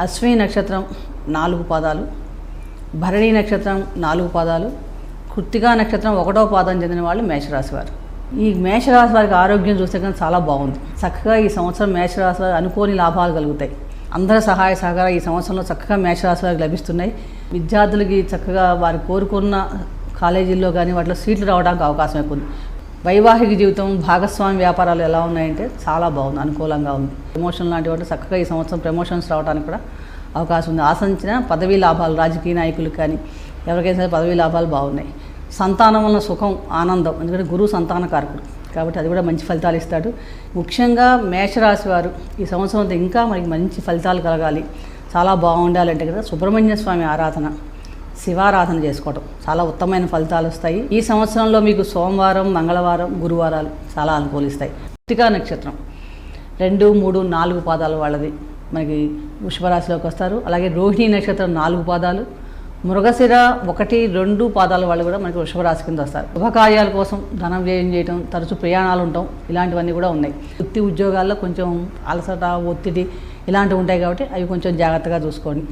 అశ్విని నక్షత్రం 4 పాదాలు, భరణి నక్షత్రం 4 పాదాలు, కృత్తికా నక్షత్రం 1వ పాదం చెందిన వాళ్ళు మేషరాశి వారు. ఈ మేషరాశి వారికి ఆరోగ్యం చూస్తే కానీ చాలా బాగుంది. చక్కగా ఈ సంవత్సరం మేషరాశి వారికి అనుకోని లాభాలు కలుగుతాయి. అందరి సహాయ సహకారం ఈ సంవత్సరంలో చక్కగా మేషరాశి వారికి లభిస్తున్నాయి. విద్యార్థులకి చక్కగా వారు కోరుకున్న కాలేజీల్లో కానీ వాటిలో సీట్లు రావడానికి అవకాశం ఎక్కువ ఉంది. వైవాహిక జీవితం, భాగస్వామి వ్యాపారాలు ఎలా ఉన్నాయంటే చాలా బాగుంది, అనుకూలంగా ఉంది. ప్రమోషన్ లాంటి వాటి చక్కగా ఈ సంవత్సరం ప్రమోషన్స్ రావడానికి కూడా అవకాశం ఉంది. ఆశించిన పదవీ లాభాలు, రాజకీయ నాయకులకు కానీ ఎవరికైనా సరే పదవీ లాభాలు బాగున్నాయి. సంతానం వల్ల సుఖం, ఆనందం, ఎందుకంటే గురువు సంతాన కారకుడు కాబట్టి అది కూడా మంచి ఫలితాలు ఇస్తాడు. ముఖ్యంగా మేషరాశి వారు ఈ సంవత్సరం ఇంకా మనకి మంచి ఫలితాలు కలగాలి, చాలా బాగుండాలంటే కదా సుబ్రహ్మణ్య స్వామి ఆరాధన, శివారాధన చేసుకోవటం చాలా ఉత్తమమైన ఫలితాలు వస్తాయి. ఈ సంవత్సరంలో మీకు సోమవారం, మంగళవారం, గురువారాలు చాలా అనుకూలిస్తాయి. కృత్తికా నక్షత్రం 2, 3, 4 పాదాలు వాళ్ళది మనకి వృషభరాశిలోకి వస్తారు. అలాగే రోహిణి నక్షత్రం 4 పాదాలు, మృగశిర 1, 2 పాదాల వాళ్ళు కూడా మనకి వృషభరాశి కింద వస్తారు. శుభకార్యాల కోసం ధనం వ్యయం చేయటం, తరచూ ప్రయాణాలు ఉండటం ఇలాంటివన్నీ కూడా ఉన్నాయి. వృత్తి ఉద్యోగాల్లో కొంచెం అలసట, ఒత్తిడి ఇలాంటివి ఉంటాయి కాబట్టి అవి కొంచెం జాగ్రత్తగా చూసుకోండి.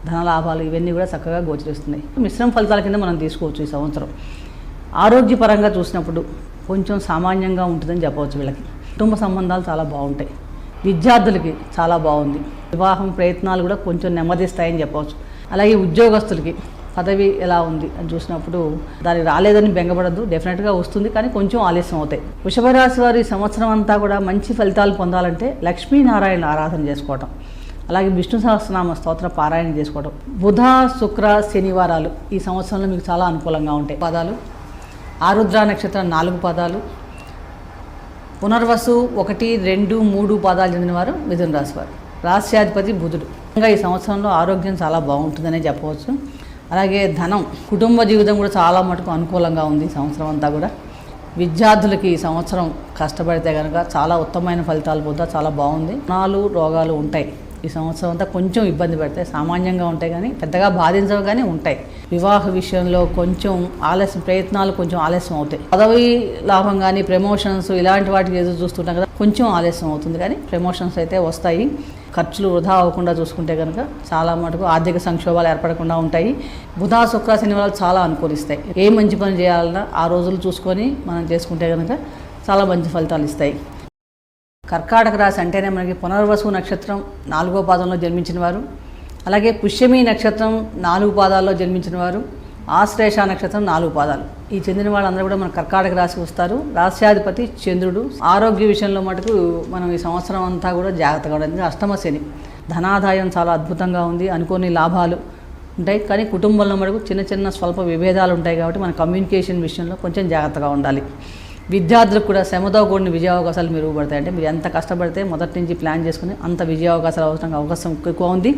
ధనలాభాలు ఇవన్నీ కూడా చక్కగా గోచరిస్తున్నాయి. మిశ్రమ ఫలితాల కింద మనం తీసుకోవచ్చు ఈ సంవత్సరం. ఆరోగ్యపరంగా చూసినప్పుడు కొంచెం సామాన్యంగా ఉంటుందని చెప్పవచ్చు. వీళ్ళకి కుటుంబ సంబంధాలు చాలా బాగుంటాయి. విద్యార్థులకి చాలా బాగుంది. వివాహం ప్రయత్నాలు కూడా కొంచెం నెమ్మదిస్తాయని చెప్పవచ్చు. అలాగే ఉద్యోగస్తులకి పదవి ఎలా ఉంది అని చూసినప్పుడు దానికి రాలేదని బెంగపడద్దు, డెఫినెట్గా వస్తుంది, కానీ కొంచెం ఆలస్యం అవుతాయి. వృషభరాశి వారు ఈ సంవత్సరం అంతా కూడా మంచి ఫలితాలు పొందాలంటే లక్ష్మీనారాయణ ఆరాధన చేసుకోవటం, అలాగే విష్ణు సహస్రనామ స్తోత్ర పారాయణ చేసుకోవడం. బుధ, శుక్ర, శనివారాలు ఈ సంవత్సరంలో మీకు చాలా అనుకూలంగా ఉంటాయి. పాదాలు ఆరుద్ర నక్షత్రం 4 పాదాలు, పునర్వసు 1, 2, 3 పాదాలు చెందినవారు మిథున రాశి వారు. రాశ్యాధిపతి బుధుడు. ఇంకా ఈ సంవత్సరంలో ఆరోగ్యం చాలా బాగుంటుందనే చెప్పవచ్చు. అలాగే ధనం, కుటుంబ జీవితం కూడా చాలా మటుకు అనుకూలంగా ఉంది ఈ సంవత్సరం అంతా కూడా. విద్యార్థులకి ఈ సంవత్సరం కష్టపడితే కనుక చాలా ఉత్తమమైన ఫలితాలు పొందుతా, చాలా బాగుంది. రోగాలు ఉంటాయి ఈ సంవత్సరం అంతా, కొంచెం ఇబ్బంది పెడతాయి, సామాన్యంగా ఉంటాయి కానీ పెద్దగా బాధించవు కానీ ఉంటాయి. వివాహ విషయంలో కొంచెం ఆలస్యం, ప్రయత్నాలు కొంచెం ఆలస్యం అవుతాయి. పదవి లాభం కానీ ప్రమోషన్స్ ఇలాంటి వాటికి ఎదురు చూస్తుంటాం కదా, కొంచెం ఆలస్యం అవుతుంది కానీ ప్రమోషన్స్ అయితే వస్తాయి. ఖర్చులు వృధా అవ్వకుండా చూసుకుంటే కనుక చాలా మటుకు ఆర్థిక సంక్షోభాలు ఏర్పడకుండా ఉంటాయి. బుధ, శుక్ర, శనివారాలు చాలా అనుకూలిస్తాయి. ఏ మంచి పని చేయాలన్నా ఆ రోజులు చూసుకొని మనం చేసుకుంటే కనుక చాలా మంచి ఫలితాలు ఇస్తాయి. కర్కాటక రాశి అంటేనే మనకి పునర్వసు నక్షత్రం 4వ పాదంలో జన్మించిన వారు, అలాగే పుష్యమి నక్షత్రం 4 పాదాల్లో జన్మించిన వారు, ఆశ్లేష నక్షత్రం 4 పాదాలు ఈ చెందిన వాళ్ళందరూ కూడా మన కర్కాటక రాశికి వస్తారు. రాశ్యాధిపతి చంద్రుడు. ఆరోగ్య విషయంలో మటుకు మనం ఈ సంవత్సరం అంతా కూడా జాగ్రత్తగా ఉండాలి. అష్టమ శని, ధనాదాయం చాలా అద్భుతంగా ఉంది, అనుకోని లాభాలు ఉంటాయి, కానీ కుటుంబంలో మటుకు చిన్న చిన్న స్వల్ప విభేదాలు ఉంటాయి కాబట్టి మన కమ్యూనికేషన్ విషయంలో కొంచెం జాగ్రత్తగా ఉండాలి. విద్యార్థులకు కూడా శ్రమతో కూడిన విజయావకాశాలు మెరుగుపడతాయి. అంటే మీరు ఎంత కష్టపడితే మొదటి నుంచి ప్లాన్ చేసుకుని అంత విజయావకాశాలు అవకాశం ఎక్కువ ఉంది.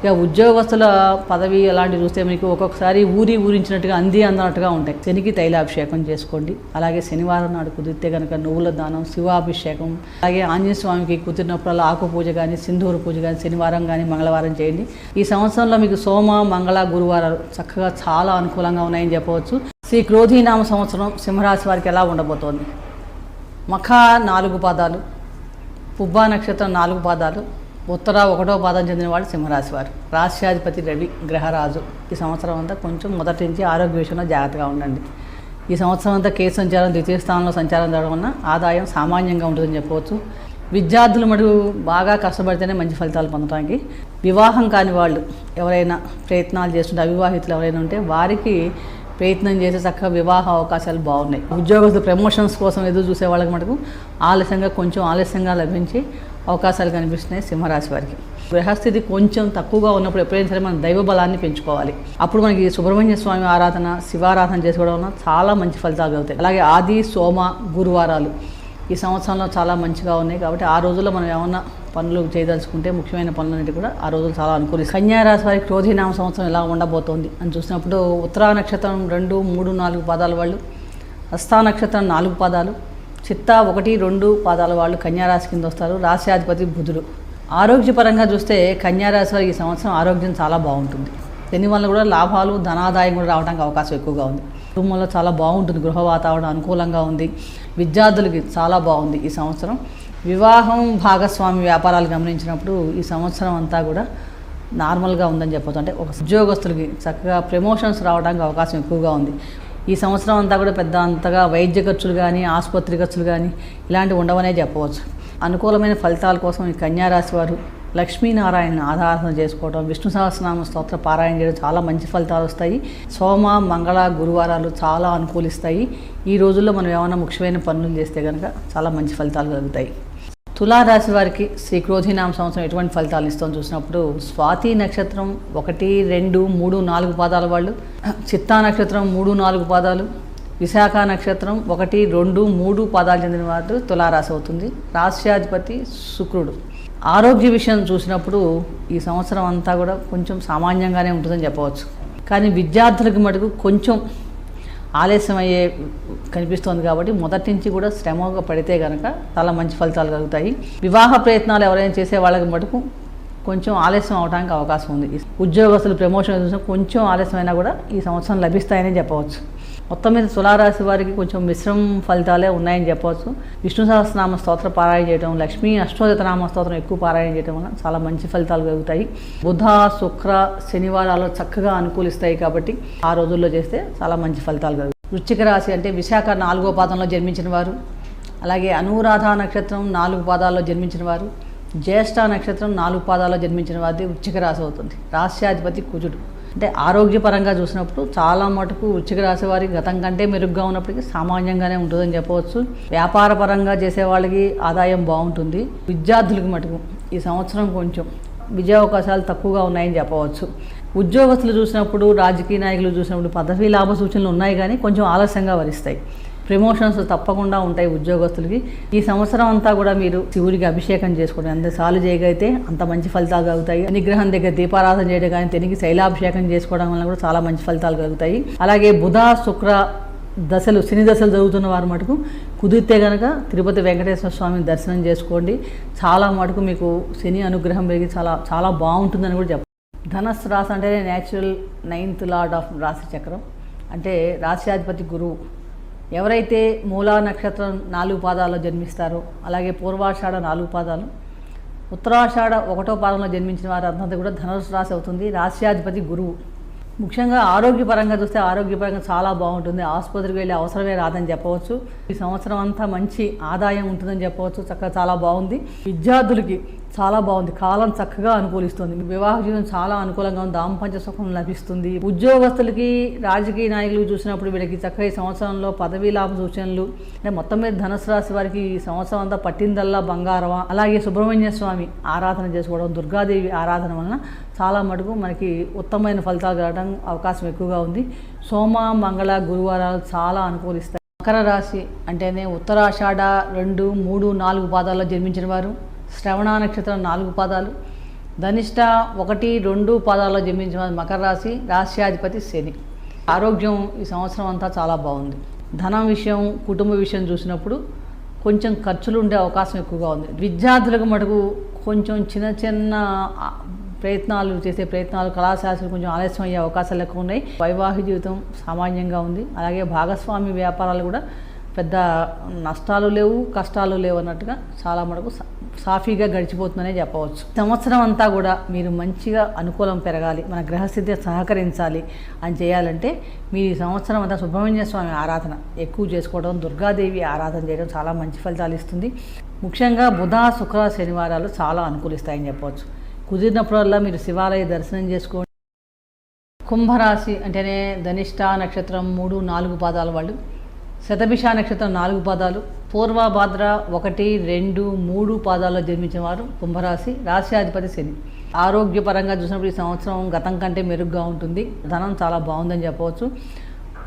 ఇక ఉద్యోగస్తుల పదవి అలాంటివి చూస్తే మీకు ఒక్కొక్కసారి ఊరించినట్టుగా అందనట్టుగా ఉంటాయి. శనికి తైలాభిషేకం చేసుకోండి. అలాగే శనివారం నాడు కుదిరితే కనుక నువ్వుల దానం, శివాభిషేకం, అలాగే ఆంజనేయ స్వామికి కుదిరినప్పుడల్లా ఆకు పూజ కానీ, సింధూర పూజ కానీ శనివారం కానీ మంగళవారం చేయండి. ఈ సంవత్సరంలో మీకు సోమ, మంగళ, గురువారాలు చక్కగా చాలా అనుకూలంగా ఉన్నాయని చెప్పవచ్చు. శ్రీ క్రోధీనామ సంవత్సరం సింహరాశి వారికి ఎలా ఉండబోతోంది? మఖ 4 పాదాలు, పుబ్బా నక్షత్రం 4 పాదాలు, ఉత్తర 1వ పాదం చెందిన వాళ్ళు సింహరాశి వారు. రాశ్యాధిపతి రవి గ్రహరాజు. ఈ సంవత్సరం అంతా కొంచెం మొదటి నుంచి ఆరోగ్య విషయంలో జాగ్రత్తగా ఉండండి. ఈ సంవత్సరం అంతా కేసు సంచారం, ద్వితీయ స్థానంలో సంచారం జరగడం వల్ల ఆదాయం సామాన్యంగా ఉంటుందని చెప్పవచ్చు. విద్యార్థులు మటుకు బాగా కష్టపడితేనే మంచి ఫలితాలు పొందడానికి. వివాహం కాని వాళ్ళు ఎవరైనా ప్రయత్నాలు చేస్తుంటే, అవివాహితులు ఎవరైనా ఉంటే వారికి ప్రయత్నం చేసే చక్కగా వివాహ అవకాశాలు బాగున్నాయి. ఉద్యోగస్తులు ప్రమోషన్స్ కోసం ఎదురు చూసే వాళ్ళకి మటుకు కొంచెం ఆలస్యంగా లభించి అవకాశాలు కనిపిస్తున్నాయి సింహరాశి వారికి. గ్రహస్థితి కొంచెం తక్కువగా ఉన్నప్పుడు ఎప్పుడైనా సరే మనం దైవ బలాన్ని పెంచుకోవాలి. అప్పుడు మనకి సుబ్రహ్మణ్య స్వామి ఆరాధన, శివారాధన చేసుకోవడం వల్ల చాలా మంచి ఫలితాలు కలుగుతాయి. అలాగే ఆది, సోమ, గురువారాలు ఈ సంవత్సరంలో చాలా మంచిగా ఉన్నాయి కాబట్టి ఆ రోజుల్లో మనం ఏమన్నా పనులు చేయదలుచుకుంటే ముఖ్యమైన పనులన్నిటి కూడా ఆ రోజులు చాలా అనుకూలిస్తాయి. కన్యారాశి వారికి క్రోధీనామ సంవత్సరం ఎలా ఉండబోతోంది అని చూసినప్పుడు ఉత్తరా నక్షత్రం 2, 3, 4 పాదాల వాళ్ళు, హస్తా నక్షత్రం 4 పాదాలు, చిత్తా 1, 2 పాదాల వాళ్ళు కన్యారాశి కింద వస్తారు. రాశ్యాధిపతి బుధుడు. ఆరోగ్యపరంగా చూస్తే కన్యారాశి వారికి ఈ సంవత్సరం ఆరోగ్యం చాలా బాగుంటుంది. దీనివల్ల కూడా లాభాలు, ధనాదాయం కూడా రావడానికి అవకాశం ఎక్కువగా ఉంది. కుటుంబంలో చాలా బాగుంటుంది, గృహ వాతావరణం అనుకూలంగా ఉంది. విద్యార్థులకి చాలా బాగుంది ఈ సంవత్సరం. వివాహం, భాగస్వామి వ్యాపారాలు గమనించినప్పుడు ఈ సంవత్సరం అంతా కూడా నార్మల్గా ఉందని చెప్పొచ్చు. అంటే ఒక ఉద్యోగస్తులకి చక్కగా ప్రమోషన్స్ రావడానికి అవకాశం ఎక్కువగా ఉంది. ఈ సంవత్సరం అంతా కూడా పెద్ద అంతగా వైద్య ఖర్చులు కానీ ఆసుపత్రి ఖర్చులు కానీ ఇలాంటివి ఉండవనే చెప్పవచ్చు. అనుకూలమైన ఫలితాల కోసం ఈ కన్యారాశి వారు లక్ష్మీనారాయణ ఆరాధన చేసుకోవడం, విష్ణు సహస్రనామ స్తోత్ర పారాయణ చేయడం చాలా మంచి ఫలితాలు వస్తాయి. సోమ మంగళ గురువారాలు చాలా అనుకూలిస్తాయి. ఈ రోజుల్లో మనం ఏమైనా ముఖ్యమైన పనులు చేస్తే కనుక చాలా మంచి ఫలితాలు కలుగుతాయి. తులారాశి వారికి శ్రీ క్రోధినామ సంవత్సరం ఎటువంటి ఫలితాలు ఇస్తామని చూసినప్పుడు స్వాతి నక్షత్రం 1, 2, 3, 4 పాదాల వాళ్ళు, చిత్తా నక్షత్రం 3, 4 పాదాలు, విశాఖ నక్షత్రం 1, 2, 3 పాదాలు చెందిన వారు తులారాశి అవుతుంది. రాశ్యాధిపతి శుక్రుడు. ఆరోగ్య విషయం చూసినప్పుడు ఈ సంవత్సరం అంతా కూడా కొంచెం సామాన్యంగానే ఉంటుందని చెప్పవచ్చు. కానీ విద్యార్థులకి మటుకు కొంచెం ఆలస్యం అయ్యే కనిపిస్తుంది. కాబట్టి మొదటి నుంచి కూడా శ్రమగా పడితే కనుక చాలా మంచి ఫలితాలు కలుగుతాయి. వివాహ ప్రయత్నాలు ఎవరైనా చేసే వాళ్ళకి మటుకు కొంచెం ఆలస్యం అవడానికి అవకాశం ఉంది. ఉద్యోగస్తులు ప్రమోషన్ చూసినా కొంచెం ఆలస్యమైనా కూడా ఈ సంవత్సరం లభిస్తాయని చెప్పవచ్చు. మొత్తం మీద తులారాశి వారికి కొంచెం మిశ్రమ ఫలితాలే ఉన్నాయని చెప్పవచ్చు. విష్ణు సహస్రనామ స్తోత్ర పారాయణ చేయడం, లక్ష్మీ అష్టోత్తరనామ స్తోత్రం ఎక్కువ పారాయణ చేయడం వల్ల చాలా మంచి ఫలితాలు కలుగుతాయి. బుధ శుక్ర శనివారాలు చక్కగా అనుకూలిస్తాయి. కాబట్టి ఆ రోజుల్లో చేస్తే చాలా మంచి ఫలితాలు కలుగుతాయి. వృశ్చిక రాశి అంటే విశాఖ 4వ పాదంలో జన్మించిన వారు, అలాగే అనురాధ నక్షత్రం 4 పాదాల్లో జన్మించిన వారు, జ్యేష్ఠ నక్షత్రం 4 పాదాల్లో జన్మించిన వారిది వృశ్చిక రాశి అవుతుంది. రాశ్యాధిపతి కుజుడు. అంటే ఆరోగ్యపరంగా చూసినప్పుడు చాలా మటుకు వృశ్చిక రాశి వారికి గతం కంటే మెరుగ్గా ఉన్నప్పటికీ సామాన్యంగానే ఉంటుందని చెప్పవచ్చు. వ్యాపార పరంగా చేసే వాళ్ళకి ఆదాయం బాగుంటుంది. విద్యార్థులకి మటుకు ఈ సంవత్సరం కొంచెం విజయావకాశాలు తక్కువగా ఉన్నాయని చెప్పవచ్చు. ఉద్యోగస్తులు చూసినప్పుడు, రాజకీయ నాయకులు చూసినప్పుడు పదవీ లాభ సూచనలు ఉన్నాయి కానీ కొంచెం ఆలస్యంగా వరిస్తాయి. ప్రమోషన్స్ తప్పకుండా ఉంటాయి ఉద్యోగస్తులకి. ఈ సంవత్సరం అంతా కూడా మీరు శివుడికి అభిషేకం చేసుకోవడం ఎంతసార్లు చేయగలిగితే అంత మంచి ఫలితాలు కలుగుతాయి. నిగ్రహం దగ్గర దీపారాధన చేయడం కానీ, తిరిగి శైలాభిషేకం చేసుకోవడం వల్ల కూడా చాలా మంచి ఫలితాలు కలుగుతాయి. అలాగే బుధ శుక్ర దశలు, శని దశలు జరుగుతున్న వారు మటుకు కుదిరితే కనుక తిరుపతి వెంకటేశ్వర స్వామిని దర్శనం చేసుకోండి. చాలా మటుకు మీకు శని అనుగ్రహం పెరిగి చాలా చాలా బాగుంటుందని కూడా చెప్పాలి. ధనస్సు రాశి అంటేనే న్యాచురల్ 9th లార్డ్ ఆఫ్ రాశి చక్రం. అంటే రాశ్యాధిపతి గురువు. ఎవరైతే మూలా నక్షత్రం 4 పాదాల్లో జన్మిస్తారో, అలాగే పూర్వాషాఢ 4 పాదాలు, ఉత్తరాషాఢ 1వ పాదంలో జన్మించిన వారు అంతా కూడా ధనుసు రాశి అవుతుంది. రాశ్యాధిపతి గురువు. ముఖ్యంగా ఆరోగ్యపరంగా చూస్తే ఆరోగ్యపరంగా చాలా బాగుంటుంది. ఆసుపత్రికి వెళ్ళే అవసరమే రాదని చెప్పవచ్చు. ఈ సంవత్సరం అంతా మంచి ఆదాయం ఉంటుందని చెప్పవచ్చు. చక్కగా చాలా బాగుంది. విద్యార్థులకి చాలా బాగుంది. కాలం చక్కగా అనుకూలిస్తుంది. వివాహ జీవితం చాలా అనుకూలంగా ఉంది. దాంపత్య సుఖం లభిస్తుంది. ఉద్యోగస్తులకి, రాజకీయ నాయకులు చూసినప్పుడు వీళ్ళకి చక్కగా ఈ సంవత్సరంలో పదవీ లాభ సూచనలు. అంటే మొత్తం మీద ధనుసు రాశి వారికి ఈ సంవత్సరం అంతా పట్టిందల్లా బంగారమా. అలాగే సుబ్రహ్మణ్య స్వామి ఆరాధన చేసుకోవడం, దుర్గాదేవి ఆరాధన వలన చాలా మటుకు మనకి ఉత్తమమైన ఫలితాలు కలగడం అవకాశం ఎక్కువగా ఉంది. సోమ మంగళ గురువారాలు చాలా అనుకూలిస్తాయి. మకర రాశి అంటేనే ఉత్తరాషాఢ 2, 3, 4 పాదాల్లో జన్మించిన వారు, శ్రవణ నక్షత్రం 4 పాదాలు, ధనిష్ట 1, 2 పాదాల్లో జన్మించిన వారు మకర రాశి. రాశ్యాధిపతి శని. ఆరోగ్యం ఈ సంవత్సరం అంతా చాలా బాగుంది. ధనం విషయం, కుటుంబ విషయం చూసినప్పుడు కొంచెం ఖర్చులు ఉండే అవకాశం ఎక్కువగా ఉంది. విద్యార్థులకు మటుకు కొంచెం చిన్న చేసే ప్రయత్నాలు, కళాశాస్త్రాలు కొంచెం ఆలస్యం అయ్యే అవకాశాలు ఎక్కువ ఉన్నాయి. వైవాహిక జీవితం సామాన్యంగా ఉంది. అలాగే భాగస్వామి వ్యాపారాలు కూడా పెద్ద నష్టాలు లేవు, కష్టాలు లేవు అన్నట్టుగా చాలా మటుకు సాఫీగా గడిచిపోతుందనే చెప్పవచ్చు. సంవత్సరం అంతా కూడా మీరు మంచిగా అనుకూలం పెరగాలి, మన గ్రహస్థితి సహకరించాలి అని చేయాలంటే మీరు ఈ సంవత్సరం అంతా సుబ్రహ్మణ్య స్వామి ఆరాధన ఎక్కువ చేసుకోవడం, దుర్గాదేవి ఆరాధన చేయడం చాలా మంచి ఫలితాలు ఇస్తుంది. ముఖ్యంగా బుధ శుక్ర శనివారాలు చాలా అనుకూలిస్తాయని చెప్పవచ్చు. కుదిరినప్పుడల్లా మీరు శివాలయ దర్శనం చేసుకోండి. కుంభరాశి అంటేనే ధనిష్ట నక్షత్రం 3, 4 పాదాల వాళ్ళు, శతభిష నక్షత్రం 4 పాదాలు, పూర్వభాద్ర 1, 2, 3 పాదాల్లో జన్మించిన వారు కుంభరాశి. రాశ్యాధిపతి శని. ఆరోగ్యపరంగా చూసినప్పుడు ఈ సంవత్సరం గతం కంటే మెరుగ్గా ఉంటుంది. ధనం చాలా బాగుందని చెప్పవచ్చు.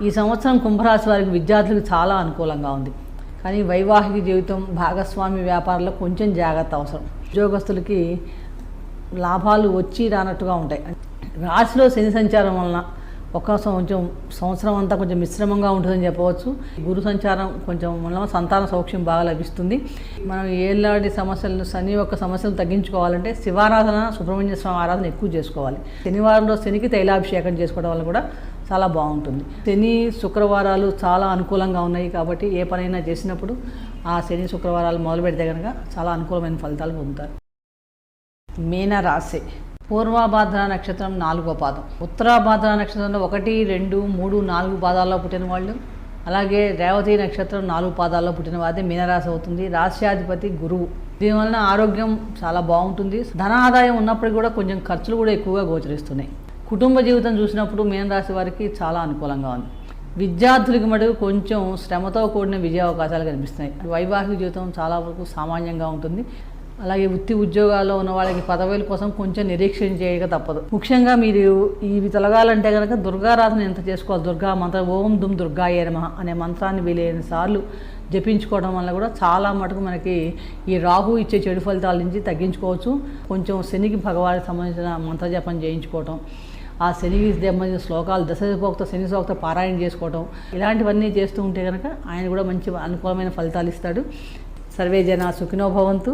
ఈ సంవత్సరం కుంభరాశి వారికి విద్యార్థులకు చాలా అనుకూలంగా ఉంది. కానీ వైవాహిక జీవితం, భాగస్వామి వ్యాపారాల్లో కొంచెం జాగ్రత్త అవసరం. ఉద్యోగస్తులకి లాభాలు వచ్చి రానట్టుగా ఉంటాయి. రాశిలో శని సంచారం వలన కొంచెం సంవత్సరం అంతా కొంచెం మిశ్రమంగా ఉంటుందని చెప్పవచ్చు. గురు సంచారం కొంచెం వల్ల సంతాన సౌఖ్యం బాగా లభిస్తుంది. మనం ఏళ్ళాడి సమస్యలను, శని యొక్క సమస్యలను తగ్గించుకోవాలంటే శివారాధన, సుబ్రహ్మణ్య స్వామి ఆరాధన ఎక్కువ చేసుకోవాలి. శనివారంలో శనికి తైలాభిషేకం చేసుకోవడం వల్ల కూడా చాలా బాగుంటుంది. శని శుక్రవారాలు చాలా అనుకూలంగా ఉన్నాయి. కాబట్టి ఏ పనైనా చేసినప్పుడు ఆ శని శుక్రవారాలు మొదలు పెడితే కనుక చాలా అనుకూలమైన ఫలితాలు పొందుతారు. మీనరాశి పూర్వభాద్ర నక్షత్రం 4వ పాదం, ఉత్తరాభాద్ర నక్షత్రంలో 1, 2, 3, 4 పాదాల్లో పుట్టిన వాళ్ళు, అలాగే రేవతి నక్షత్రం 4 పాదాల్లో పుట్టిన వారిది మీనరాశి అవుతుంది. రాశ్యాధిపతి గురువు. దీనివలన ఆరోగ్యం చాలా బాగుంటుంది. ధన ఆదాయం ఉన్నప్పటికీ కూడా కొంచెం ఖర్చులు కూడా ఎక్కువగా గోచరిస్తున్నాయి. కుటుంబ జీవితం చూసినప్పుడు మీనరాశి వారికి చాలా అనుకూలంగా ఉంది. విద్యార్థులకి మటుకు కొంచెం శ్రమతో కూడిన విజయ అవకాశాలు కనిపిస్తున్నాయి. వైవాహిక జీవితం చాలా వరకు సామాన్యంగా ఉంటుంది. అలాగే వృత్తి ఉద్యోగాల్లో ఉన్న వాళ్ళకి పదవుల కోసం కొంచెం నిరీక్షణ చేయక తప్పదు. ముఖ్యంగా మీరు ఇవి తొలగాలంటే కనుక దుర్గారాధన ఎంత చేసుకోవాలి. దుర్గా మంత్రం ఓం దుమ్ దుర్గాయ నమః అనే మంత్రాన్ని వీలైన సార్లు జపించుకోవడం వల్ల కూడా చాలా మటుకు మనకి ఈ రాహు ఇచ్చే చెడు ఫలితాల నుంచి తగ్గించుకోవచ్చు. కొంచెం శనికి భగవానికి సంబంధించిన మంత్రజపం చేయించుకోవటం, ఆ శనికి సంబంధించిన శ్లోకాలు దశపోక్త శని సూక్త పారాయణ చేసుకోవటం, ఇలాంటివన్నీ చేస్తూ ఉంటే కనుక ఆయన కూడా మంచి అనుకూలమైన ఫలితాలు ఇస్తాడు. సర్వే జనా సుఖినో భవంతు.